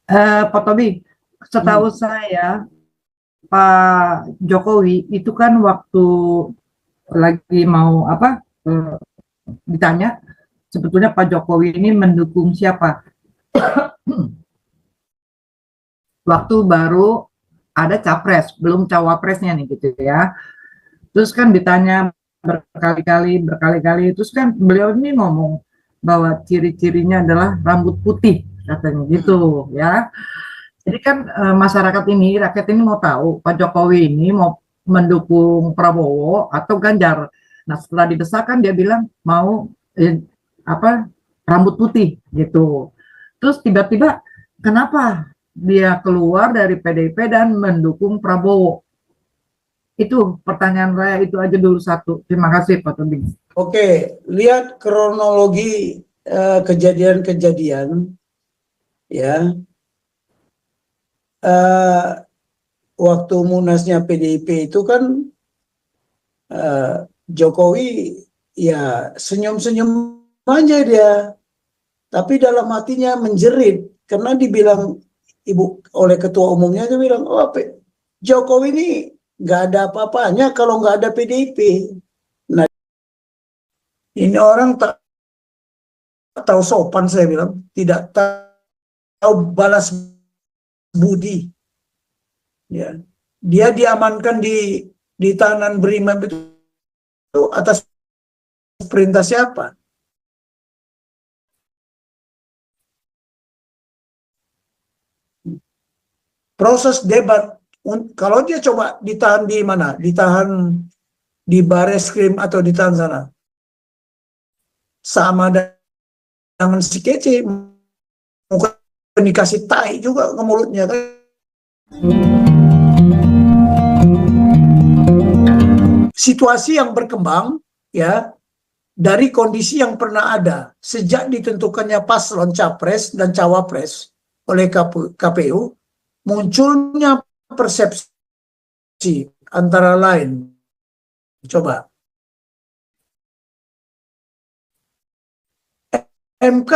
Pak Tobi, setahu saya Pak Jokowi itu kan waktu lagi mau apa ditanya sebetulnya Pak Jokowi ini mendukung siapa? Waktu baru ada capres, belum cawapresnya nih gitu ya. Terus kan ditanya berkali-kali, terus kan beliau ini ngomong bahwa ciri-cirinya adalah rambut putih katanya gitu ya. Jadi kan masyarakat ini, rakyat ini mau tahu Pak Jokowi ini mau mendukung Prabowo atau Ganjar. Nah setelah didesakan dia bilang mau apa rambut putih gitu. Terus tiba-tiba kenapa dia keluar dari PDIP dan mendukung Prabowo? Itu pertanyaan saya itu aja dulu satu. Terima kasih Pak Tobing. Oke, lihat kronologi kejadian-kejadian ya. Waktu munasnya PDIP itu kan Jokowi ya senyum-senyum aja dia, tapi dalam hatinya menjerit karena dibilang oleh ketua umumnya, dia bilang, oh Jokowi ini nggak ada apa-apanya kalau nggak ada PDIP. Nah, ini orang tak tahu sopan, saya bilang, tidak tahu balas budi. Ya, dia diamankan di tahanan Brimob itu atas perintah siapa? Proses debat, kalau dia coba ditahan di mana? Ditahan di Bareskrim atau ditahan sana, sama dengan si Kece, mungkin dikasih tai juga ke mulutnya kan. Situasi yang berkembang ya dari kondisi yang pernah ada sejak ditentukannya paslon capres dan cawapres oleh KPU, munculnya persepsi antara lain, coba MK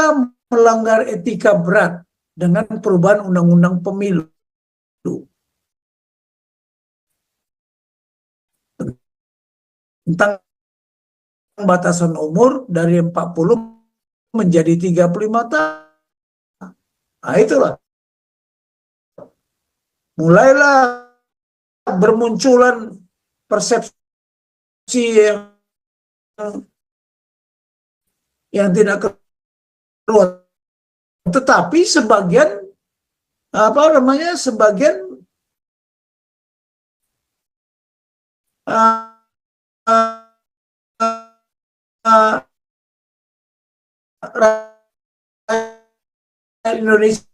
melanggar etika berat dengan perubahan undang-undang pemilu tentang batasan umur dari 40 menjadi 35 tahun. Nah, itulah mulailah bermunculan persepsi yang tidak keluar. Tetapi sebagian sebagian uh, uh, uh, rakyat Indonesia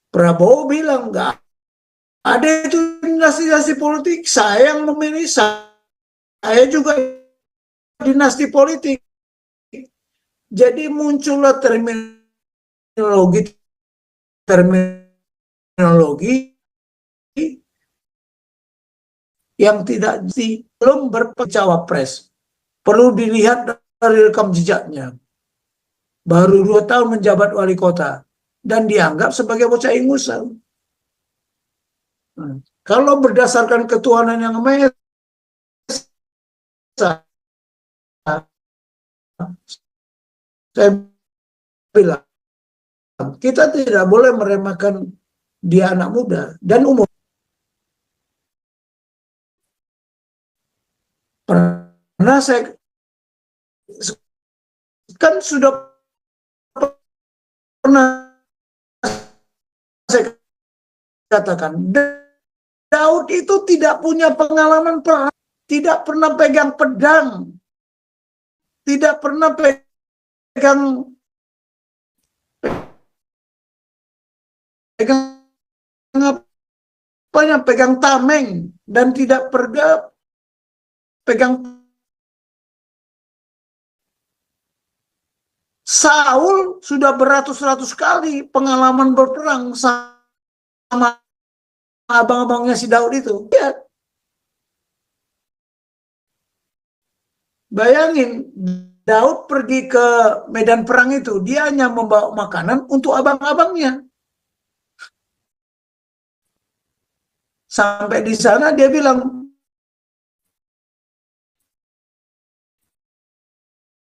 Prabowo bilang nggak ada itu dinasti-dinasti politik, saya yang memilih, saya juga dinasti politik. Jadi muncullah terminologi yang tidak belum bercawapres. Perlu dilihat dari rekam jejaknya. Baru 2 tahun menjabat wali kota dan dianggap sebagai bocah ingusan. Kalau berdasarkan ketuhanan yang maha esa, saya bilang kita tidak boleh meremehkan dia anak muda dan umur. Pernah saya kan sudah pernah saya katakan, Daud itu tidak punya pengalaman perang, tidak pernah pegang pedang, tidak pernah pegang pegang tameng, dan tidak pernah pegang. Saul sudah beratus-ratus kali pengalaman berperang sama abang-abangnya si Daud itu. Lihat. Bayangin, Daud pergi ke medan perang itu, dia hanya membawa makanan untuk abang-abangnya. Sampai di sana dia bilang,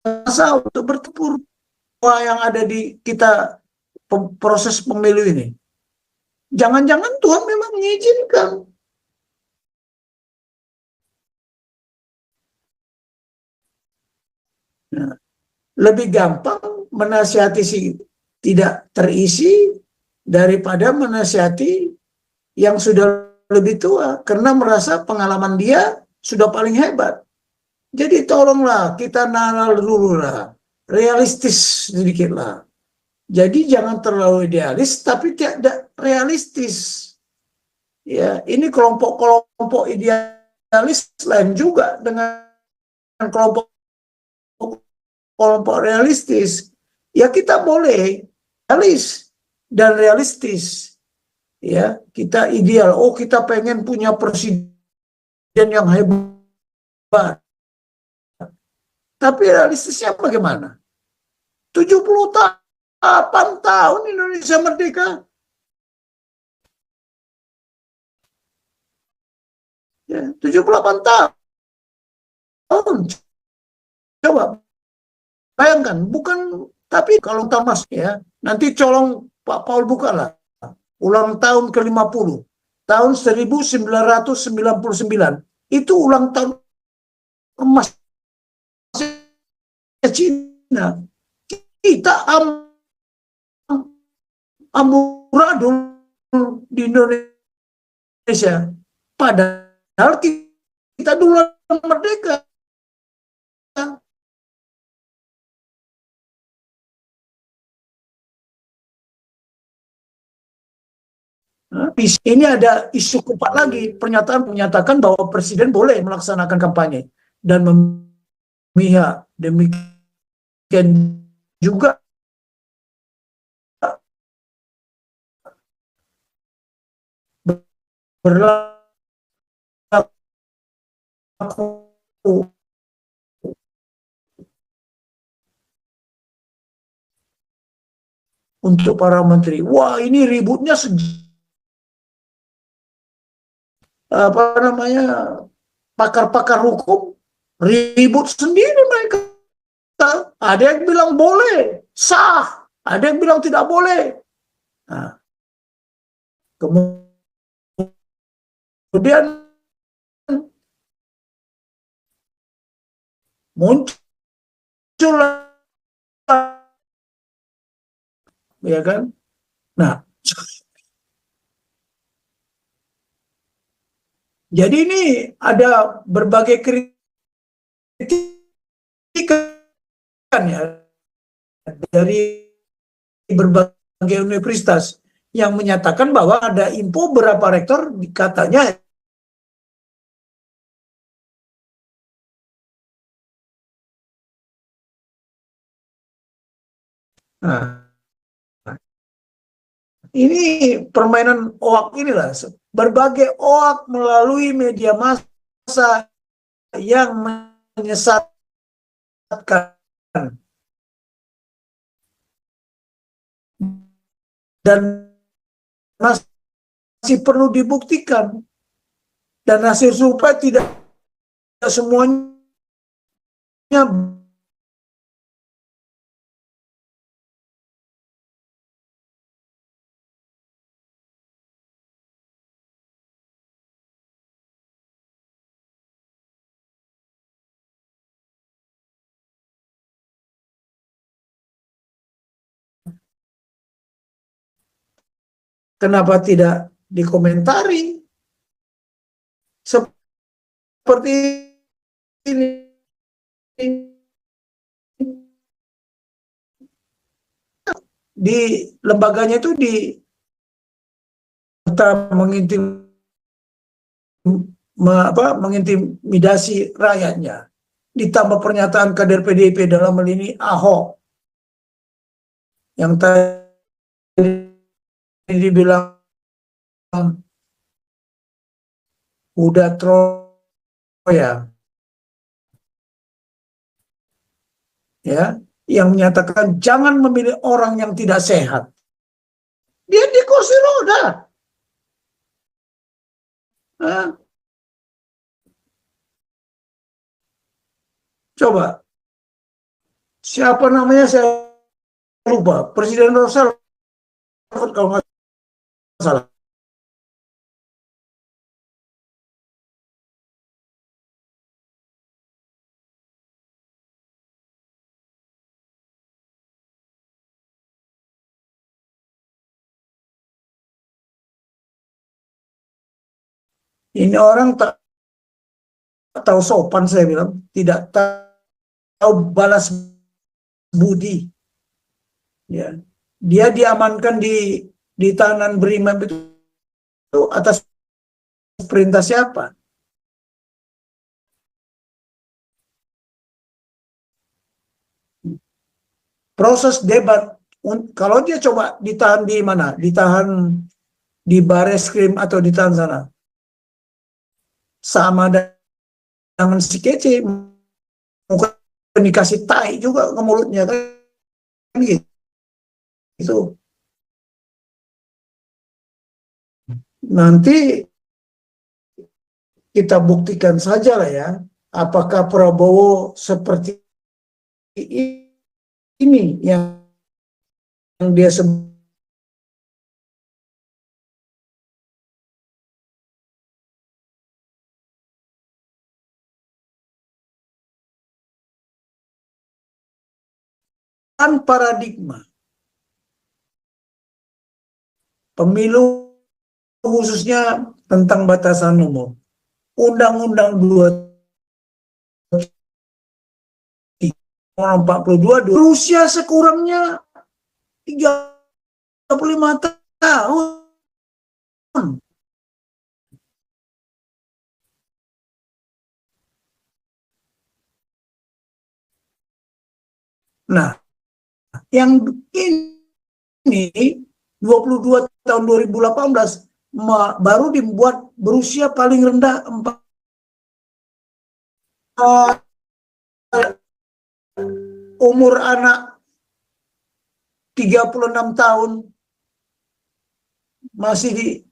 masa untuk bertempur yang ada di kita proses pemilu ini. Jangan-jangan Tuhan memang mengizinkan. Nah, lebih gampang menasihati si tidak terisi daripada menasihati yang sudah lebih tua, karena merasa pengalaman dia sudah paling hebat. Jadi tolonglah kita nalar dulu lah, realistis sedikit lah. Jadi jangan terlalu idealis, tapi tidak realistis. Ya, ini kelompok-kelompok idealis lain juga dengan kelompok kelompok realistis. Ya kita boleh realis dan realistis. Ya, kita ideal. Oh, kita pengen punya presiden yang hebat. Tapi realistisnya bagaimana? 78 tahun Indonesia merdeka. Ya, 78 tahun. Coba bayangkan, bukan, tapi kalau Thomas ya, nanti colong Pak Paul bukalah. Ulang tahun ke-50. Tahun 1999. Itu ulang tahun emas Cina. Kita amburadul di Indonesia. Padahal kita duluan merdeka. Ini ada isu keempat lagi, pernyataan menyatakan bahwa presiden boleh melaksanakan kampanye dan memihak. Demikian juga berlaku untuk para menteri. Wah, ini ributnya apa namanya, pakar-pakar hukum ribut sendiri mereka. Ada yang bilang boleh, sah. Ada yang bilang tidak boleh. Nah, kemudian muncul, ya kan? Nah, jadi ini ada berbagai kritikan ya dari berbagai universitas yang menyatakan bahwa ada info beberapa rektor katanya nah, ini permainan oak inilah, berbagai oak melalui media massa yang menyesatkan dan masih perlu dibuktikan, dan hasil survei tidak semuanya kenapa tidak dikomentari seperti ini. Di lembaganya itu di mengintimidasi rakyatnya, ditambah pernyataan kader PDIP dalam hal ini Ahok yang tadi dibilang udah Troya. ya, yang menyatakan jangan memilih orang yang tidak sehat. Dia di kursi roda. Nah, coba, siapa namanya saya lupa. Presiden Roosevelt kalau nggak salah. Ini orang tak tahu sopan, saya bilang. Tidak tahu balas budi. Ya. Dia diamankan di tahanan Brimob itu atas perintah siapa? Proses debat, kalau dia coba ditahan di mana? Ditahan di Bareskrim atau ditahan sana. Sama dengan si Kece, bukan dikasih tai juga ke mulutnya kan gitu. Itu nanti kita buktikan saja lah ya, apakah Prabowo seperti ini yang dia sebut paradigma pemilu, khususnya tentang batasan umur. Undang-Undang 42 Rusia sekurangnya 35 tahun. Nah, yang ini 22 tahun 2018 baru dibuat berusia paling rendah 4 umur anak 36 tahun masih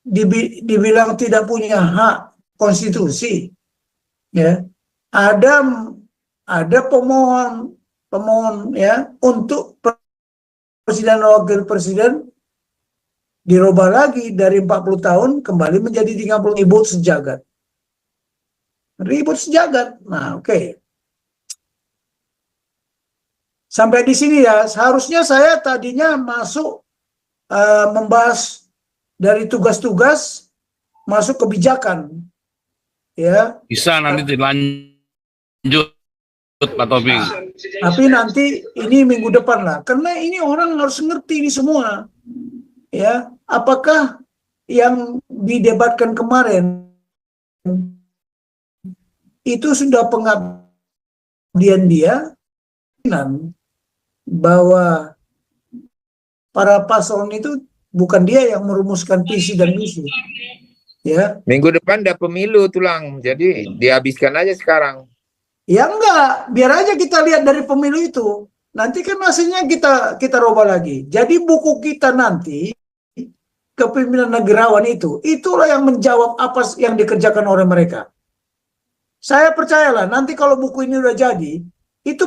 dibilang tidak punya hak konstitusi, ya. Ada pemohon ya untuk presiden dan wakil presiden dirubah lagi dari 40 tahun kembali menjadi 30. Ribut sejagat. Nah, oke. Sampai di sini ya, seharusnya saya tadinya masuk membahas dari tugas-tugas masuk kebijakan, ya. Bisa nanti dilanjut, Pak Tobing. Tapi nanti ini minggu depan lah, karena ini orang harus ngerti ini semua, ya. Apakah yang didebatkan kemarin itu sudah pengabdian dia, bahwa para paslon itu bukan dia yang merumuskan visi dan misi, ya. Minggu depan ada pemilu tulang, jadi dihabiskan aja sekarang. Ya enggak, biar aja kita lihat dari pemilu itu. Nanti kan hasilnya kita rubah lagi. Jadi buku kita nanti, kepemimpinan negarawan itulah yang menjawab apa yang dikerjakan oleh mereka. Saya percayalah, nanti kalau buku ini udah jadi, itu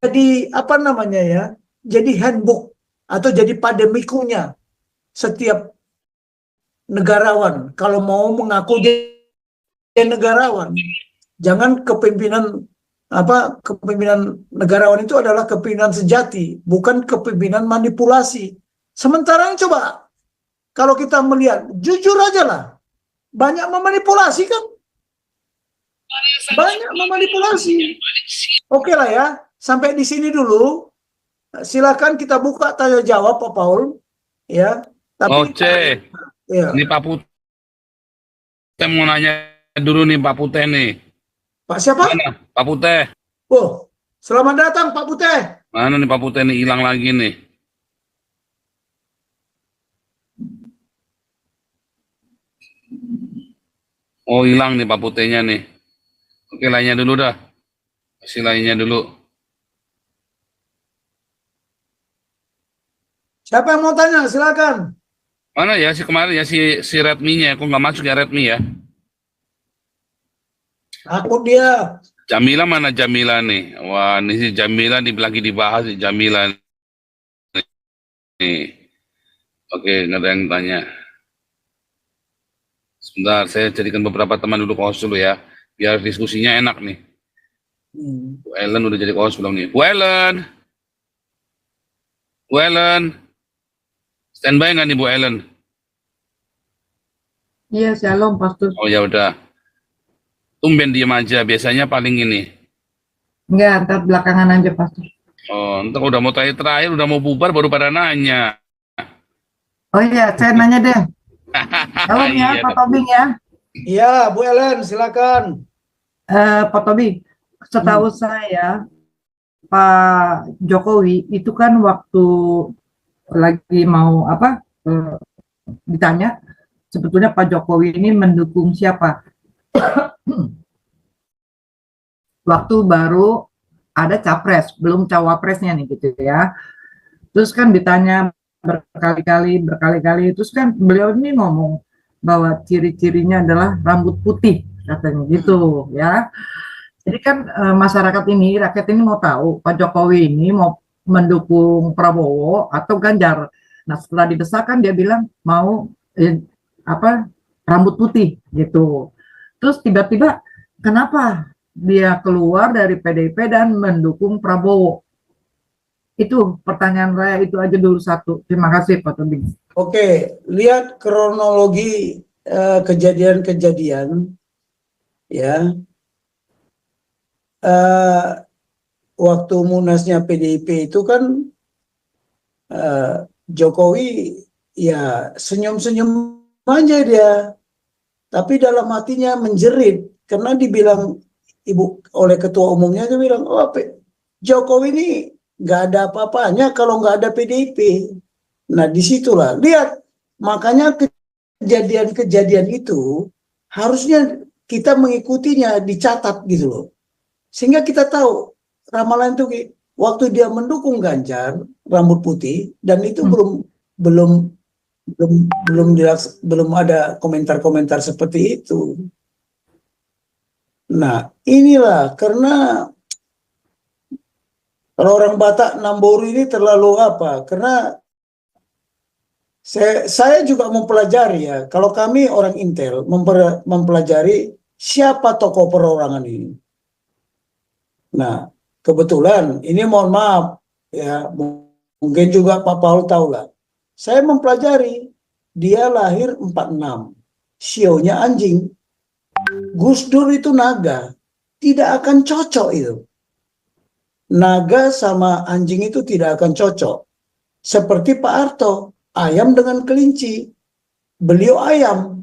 jadi apa namanya ya, jadi handbook atau jadi pademikunya setiap negarawan kalau mau mengaku dia negarawan. Jangan kepemimpinan negarawan itu adalah kepemimpinan sejati, bukan kepemimpinan manipulasi. Sementara coba kalau kita melihat, jujur aja lah, banyak memanipulasi kan? Banyak memanipulasi. Oke lah ya, sampai di sini dulu. Silakan kita buka tanya jawab Pak Paul, ya. Tapi Oce, ya. ini Pak Putih mau nanya dulu nih Pak Putih nih. Pak siapa? Mana Pak Putih? Oh, selamat datang Pak Putih. Mana nih Pak Putih nih, hilang lagi nih. Oh, hilang nih Pak Putihnya nih. Oke, lainnya dulu dah. Kasih lainnya dulu. Siapa yang mau tanya? Silakan. Mana ya si kemarin ya si Redmi-nya, kok nggak masuk ya Redmi ya? Takut dia. Jamila mana Jamila nih? Wah, ini si Jamila nih lagi dibahas si Jamila nih. Oke, nggak ada yang tanya. Sebentar, saya jadikan beberapa teman dulu host dulu ya, biar diskusinya enak nih. Bu Ellen udah jadi host belum nih? Bu Ellen, standby nggak nih Bu Ellen? Iya, shalom, Pastor. Oh ya udah, tumben diem aja. Biasanya paling ini. Enggak, ntar belakangan aja, Pastor. Oh, entar udah mau terakhir, udah mau bubar baru pada nanya. Oh iya, saya nanya deh. Shalom ya, Iya, Pak Tobing ya. Iya, Bu Ellen, silakan. Pak Tobing, setahu saya Pak Jokowi itu kan waktu lagi mau ditanya sebetulnya Pak Jokowi ini mendukung siapa? Waktu baru ada capres, belum cawapresnya nih gitu ya. Terus kan ditanya berkali-kali, terus kan beliau ini ngomong bahwa ciri-cirinya adalah rambut putih katanya gitu ya. Jadi kan masyarakat ini, rakyat ini mau tahu Pak Jokowi ini mau mendukung Prabowo atau Ganjar. Nah setelah didesakan dia bilang mau rambut putih gitu. Terus tiba-tiba kenapa dia keluar dari PDIP dan mendukung Prabowo? Itu pertanyaan saya itu aja dulu satu. Terima kasih Pak Tobing. Oke, lihat kronologi kejadian-kejadian ya. Waktu munasnya PDIP itu kan Jokowi ya senyum-senyum aja dia, tapi dalam hatinya menjerit karena dibilang oleh ketua umumnya, dia bilang, oh Jokowi ini nggak ada apa-apanya kalau nggak ada PDIP. Nah disitulah lihat, makanya kejadian-kejadian itu harusnya kita mengikutinya, dicatat gitu loh, sehingga kita tahu ramalan itu waktu dia mendukung Ganjar rambut putih, dan itu belum ada komentar-komentar seperti itu. Nah inilah karena kalau orang Batak Nambori ini terlalu karena saya juga mempelajari ya, kalau kami orang Intel mempelajari siapa tokoh perorangan ini. Nah kebetulan ini mohon maaf ya, mungkin juga Pak Paul tahu lah, saya mempelajari dia lahir 46, sionya anjing. Gus Dur itu naga, tidak akan cocok itu. Naga sama anjing itu tidak akan cocok. Seperti Pak Harto, ayam dengan kelinci. Beliau ayam,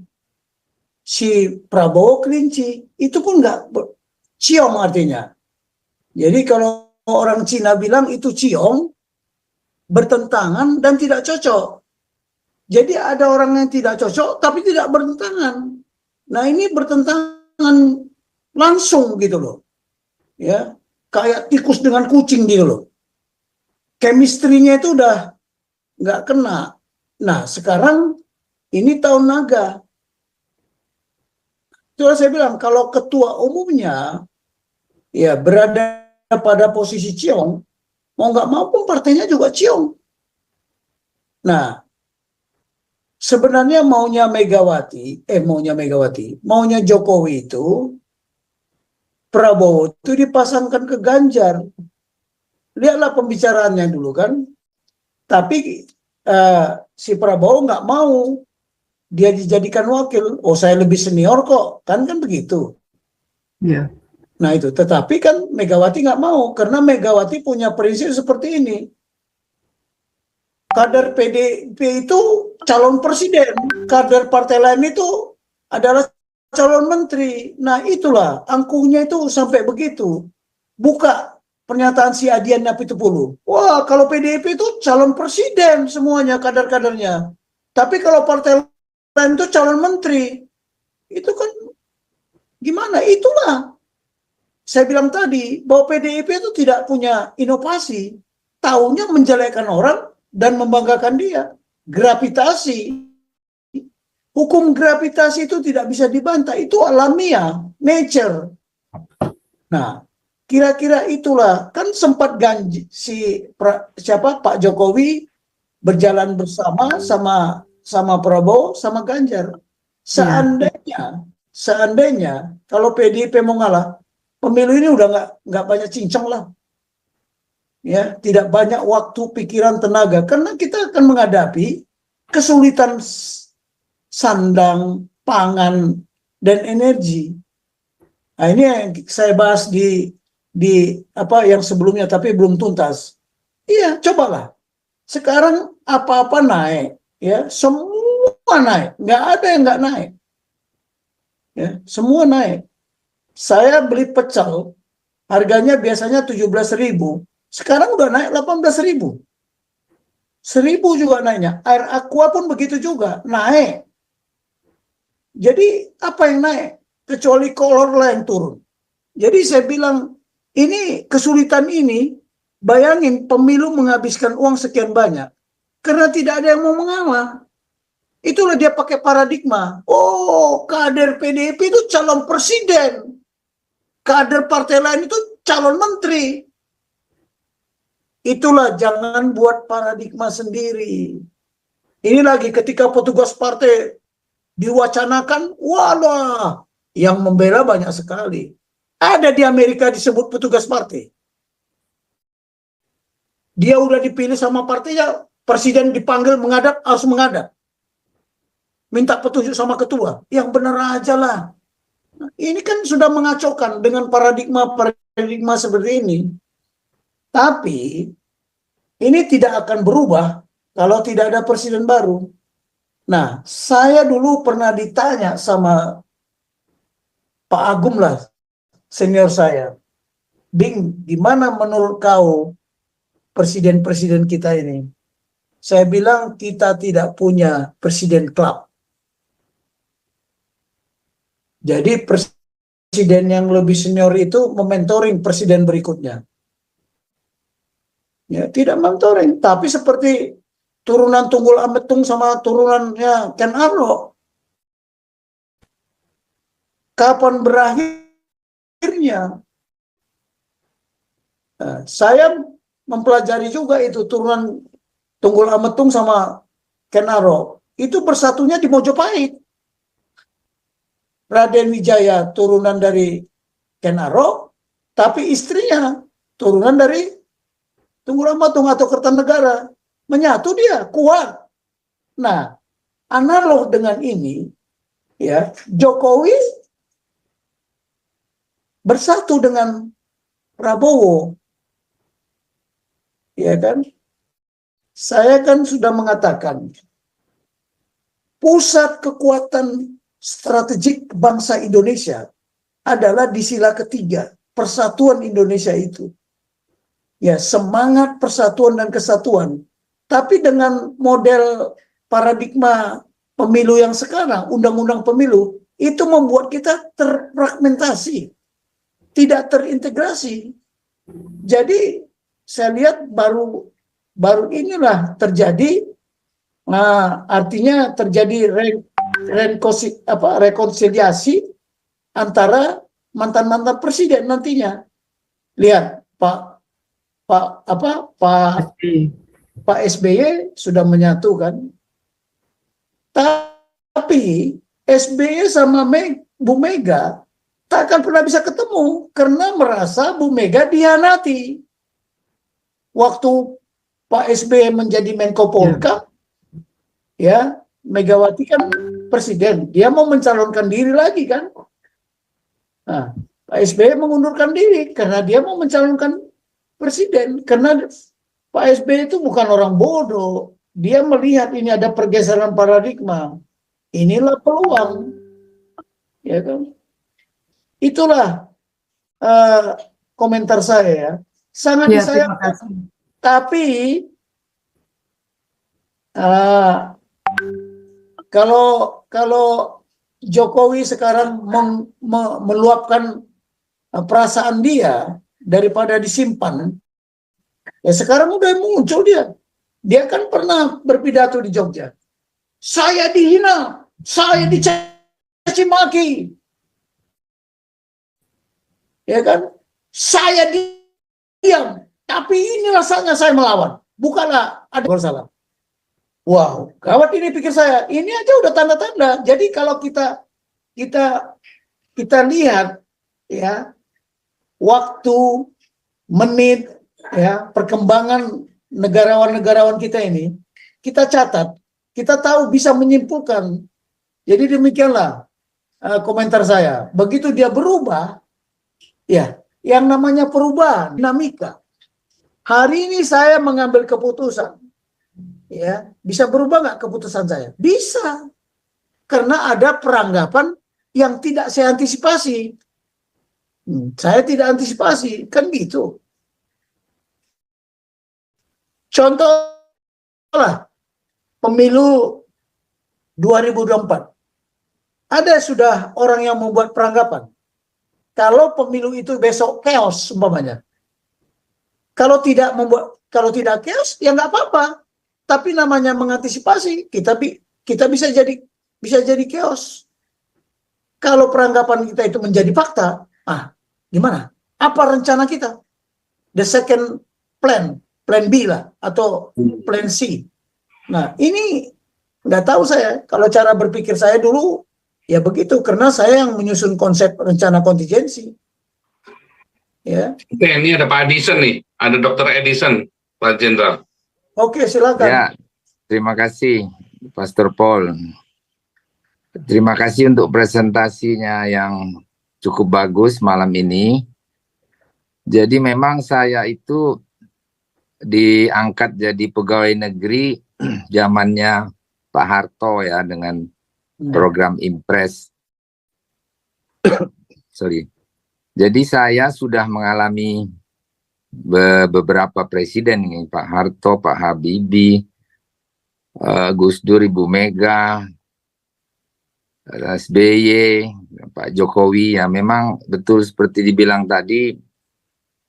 si Prabowo kelinci. Itu pun nggak ciong artinya. Jadi kalau orang Cina bilang itu ciong, bertentangan dan tidak cocok. Jadi ada orang yang tidak cocok tapi tidak bertentangan. Nah ini bertentangan langsung gitu loh. Ya, kayak tikus dengan kucing gitu loh. Chemistry-nya itu udah nggak kena. Nah sekarang ini tahun naga. Itulah saya bilang, kalau ketua umumnya ya berada pada posisi ciong, mau nggak mau pun partainya juga ciong. Nah sebenarnya maunya Jokowi itu Prabowo itu dipasangkan ke Ganjar. Lihatlah pembicaraannya dulu kan. Tapi si Prabowo nggak mau dia dijadikan wakil. Oh saya lebih senior kok, kan begitu. Iya. Nah itu, tetapi kan Megawati nggak mau karena Megawati punya prinsip seperti ini. Kader PDIP itu calon presiden, kader partai lain itu adalah calon menteri. Nah itulah angkuhnya itu sampai begitu. Buka pernyataan si Adian Apitupulu. Wah kalau PDIP itu calon presiden semuanya kader-kadernya. Tapi kalau partai lain itu calon menteri. Itu kan gimana? Itulah saya bilang tadi bahwa PDIP itu tidak punya inovasi. Taunya menjelekkan orang, dan membanggakan dia. Gravitasi, hukum gravitasi itu tidak bisa dibantah, itu alamiah, nature. Nah, kira-kira itulah, kan sempat Pak Jokowi berjalan bersama sama Prabowo sama Ganjar. Seandainya kalau PDIP mau ngalah, pemilu ini udah nggak banyak cincang lah. Ya, tidak banyak waktu, pikiran, tenaga, karena kita akan menghadapi kesulitan sandang, pangan, dan energi. Nah, ini yang saya bahas di apa yang sebelumnya, tapi belum tuntas. Iya, cobalah. Sekarang apa-apa naik, ya, semua naik, nggak ada yang nggak naik. Ya, semua naik. Saya beli pecel, harganya biasanya 17.000, sekarang udah naik 18.000. 1.000 juga naiknya. Air aqua pun begitu juga, naik. Jadi apa yang naik? Kecuali kolor lah yang turun. Jadi saya bilang, ini kesulitan ini, bayangin pemilu menghabiskan uang sekian banyak, karena tidak ada yang mau mengalah. Itulah dia pakai paradigma. Oh, kader PDIP itu calon presiden. Kader partai lain itu calon menteri. Itulah, jangan buat paradigma sendiri. Ini lagi ketika petugas partai diwacanakan, walah, yang membela banyak sekali. Ada di Amerika disebut petugas partai. Dia udah dipilih sama partainya, presiden dipanggil menghadap, harus menghadap. Minta petunjuk sama ketua. Yang benar aja lah. Ini kan sudah mengacaukan dengan paradigma seperti ini. Tapi ini tidak akan berubah kalau tidak ada presiden baru. Nah, saya dulu pernah ditanya sama Pak Agum lah, senior saya. Bing, gimana menurut kau presiden-presiden kita ini? Saya bilang kita tidak punya presiden klub. Jadi presiden yang lebih senior itu mementoring presiden berikutnya. Ya, tidak mentoring, tapi seperti turunan Tunggul Ametung sama turunannya Ken Arok. Kapan berakhirnya? Nah, saya mempelajari juga itu turunan Tunggul Ametung sama Ken Arok. Itu bersatunya di Mojopahit. Raden Wijaya turunan dari Ken Arok, tapi istrinya turunan dari Tunggul Ametung atau Kertanegara. Menyatu dia, kuat. Nah, analog dengan ini, ya, Jokowi bersatu dengan Prabowo. Ya kan? Saya kan sudah mengatakan, pusat kekuatan strategik bangsa Indonesia adalah di sila ketiga, persatuan Indonesia itu. Ya, semangat persatuan dan kesatuan. Tapi dengan model paradigma pemilu yang sekarang, undang-undang pemilu, itu membuat kita terfragmentasi, tidak terintegrasi. Jadi saya lihat baru inilah terjadi, artinya terjadi rekonsiliasi antara mantan-mantan presiden nantinya. Lihat Pak SBY sudah menyatu kan, tapi SBY sama Bu Mega tak akan pernah bisa ketemu karena merasa Bu Mega dihianati. Waktu Pak SBY menjadi Menko Polhukam, ya, Megawati kan presiden, dia mau mencalonkan diri lagi kan. Nah, Pak SBY mengundurkan diri karena dia mau mencalonkan presiden, karena Pak SBY itu bukan orang bodoh. Dia melihat ini ada pergeseran paradigma. Inilah peluang. Ya kan? Itulah komentar saya ya. Sangat disayangkan. Tapi kalau Jokowi sekarang meluapkan perasaan dia daripada disimpan, ya sekarang udah muncul dia. Dia kan pernah berpidato di Jogja. Saya dihina, saya dicaci maki. Ya kan? Saya diam, tapi inilah saatnya saya melawan. Bukanlah ada bersalah. Wow, gawat ini pikir saya. Ini aja udah tanda-tanda. Jadi kalau kita lihat ya waktu, menit, ya perkembangan negarawan-negarawan kita ini, kita catat, kita tahu bisa menyimpulkan. Jadi demikianlah komentar saya. Begitu dia berubah, ya yang namanya perubahan, dinamika. Hari ini saya mengambil keputusan, ya bisa berubah nggak keputusan saya? Bisa, karena ada peranggapan yang tidak saya antisipasi. Saya tidak antisipasi, kan gitu. Contoh lah, pemilu 2024. Ada sudah orang yang membuat peranggapan. Kalau pemilu itu besok chaos umpamanya. Kalau tidak chaos ya nggak apa-apa. Tapi namanya mengantisipasi, kita bisa jadi chaos. Kalau peranggapan kita itu menjadi fakta, gimana? Apa rencana kita? The second plan B lah, atau plan C. Nah, ini nggak tahu saya. Kalau cara berpikir saya dulu, ya begitu. Karena saya yang menyusun konsep rencana kontingensi. Ya. Oke, ini ada Pak Edison nih. Ada Dr. Edison, Pak Jenderal. Oke, silakan. Ya, terima kasih, Pastor Paul. Terima kasih untuk presentasinya yang cukup bagus malam ini. Jadi memang saya itu diangkat jadi pegawai negeri zamannya Pak Harto ya, dengan program Impres. Sorry. Jadi saya sudah mengalami beberapa presiden nih, Pak Harto, Pak Habibie, Gus Dur, Ibu Mega, SBY, Pak Jokowi. Ya memang betul seperti dibilang tadi,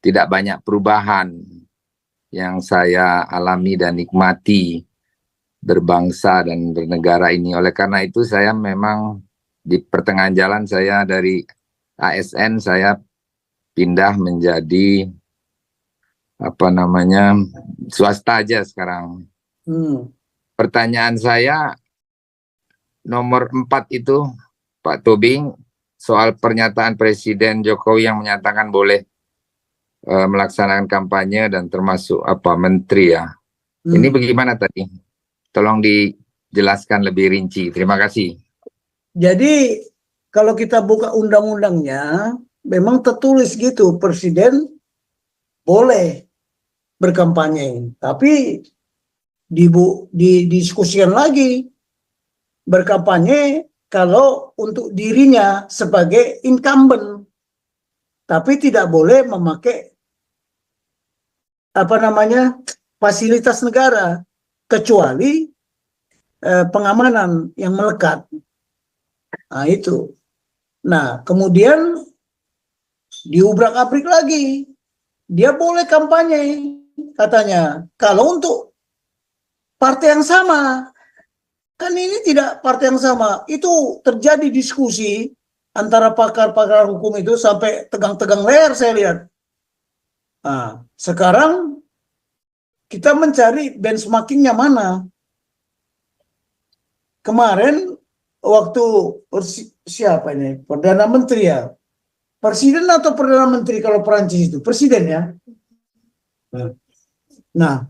tidak banyak perubahan yang saya alami dan nikmati berbangsa dan bernegara ini. Oleh karena itu saya memang di pertengahan jalan, saya dari ASN saya pindah menjadi swasta aja sekarang. Pertanyaan saya nomor 4 itu, Pak Tobing, soal pernyataan Presiden Jokowi yang menyatakan boleh melaksanakan kampanye dan termasuk menteri ya. Ini bagaimana tadi? Tolong dijelaskan lebih rinci. Terima kasih. Jadi kalau kita buka undang-undangnya, memang tertulis gitu, presiden boleh berkampanye. Tapi didiskusikan lagi, berkampanye kalau untuk dirinya sebagai incumbent, tapi tidak boleh memakai fasilitas negara kecuali pengamanan yang melekat. Nah itu. Nah kemudian diubrak-abrik lagi, dia boleh kampanye katanya kalau untuk partai yang sama. Kan ini tidak partai yang sama. Itu terjadi diskusi antara pakar-pakar hukum itu sampai tegang-tegang leher saya lihat. Nah, sekarang kita mencari benchmarkingnya mana. Kemarin waktu siapa ini? Perdana Menteri ya. Presiden atau Perdana Menteri kalau Perancis itu? Presiden ya. Nah,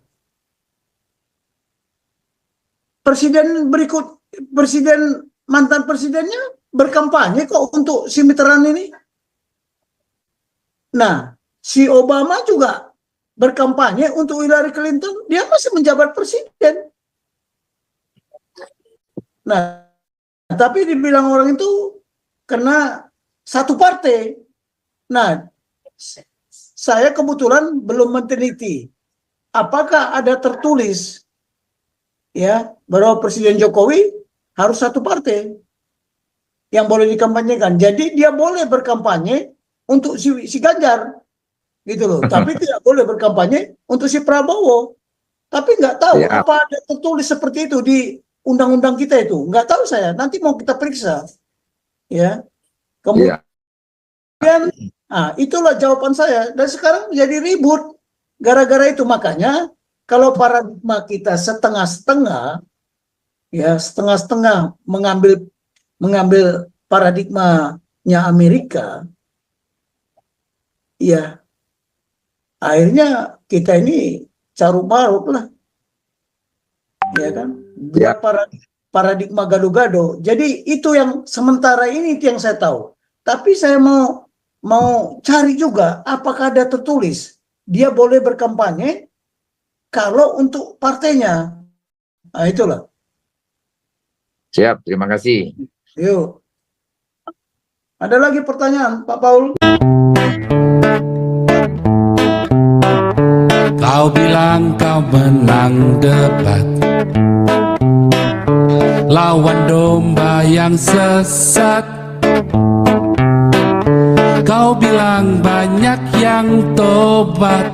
mantan presidennya berkampanye kok untuk si Mitterrand ini. Nah, si Obama juga berkampanye untuk Hillary Clinton, dia masih menjabat presiden. Nah, tapi dibilang orang itu karena satu partai. Nah, saya kebetulan belum meneliti apakah ada tertulis ya bahwa Presiden Jokowi harus satu partai yang boleh dikampanyekan. Jadi dia boleh berkampanye untuk si Ganjar gitu loh, tapi tidak boleh berkampanye untuk si Prabowo. Tapi nggak tahu Ya. apa ada tertulis seperti itu di undang-undang kita itu. Nggak tahu saya. Nanti mau kita periksa. Ya. Kemudian, itulah jawaban saya. Dan sekarang jadi ribut. Gara-gara itu makanya kalau paradigma kita setengah-setengah, ya setengah-setengah mengambil paradigmanya Amerika, ya akhirnya kita ini carut marut lah, ya kan? Ya. Paradigma gado-gado. Jadi itu yang sementara ini itu yang saya tahu. Tapi saya mau cari juga apakah ada tertulis dia boleh berkampanye kalau untuk partainya. Nah, itulah. Siap, terima kasih. Yuk. Ada lagi pertanyaan, Pak Paul? Kau bilang kau menang debat, lawan domba yang sesat. Kau bilang banyak yang tobat,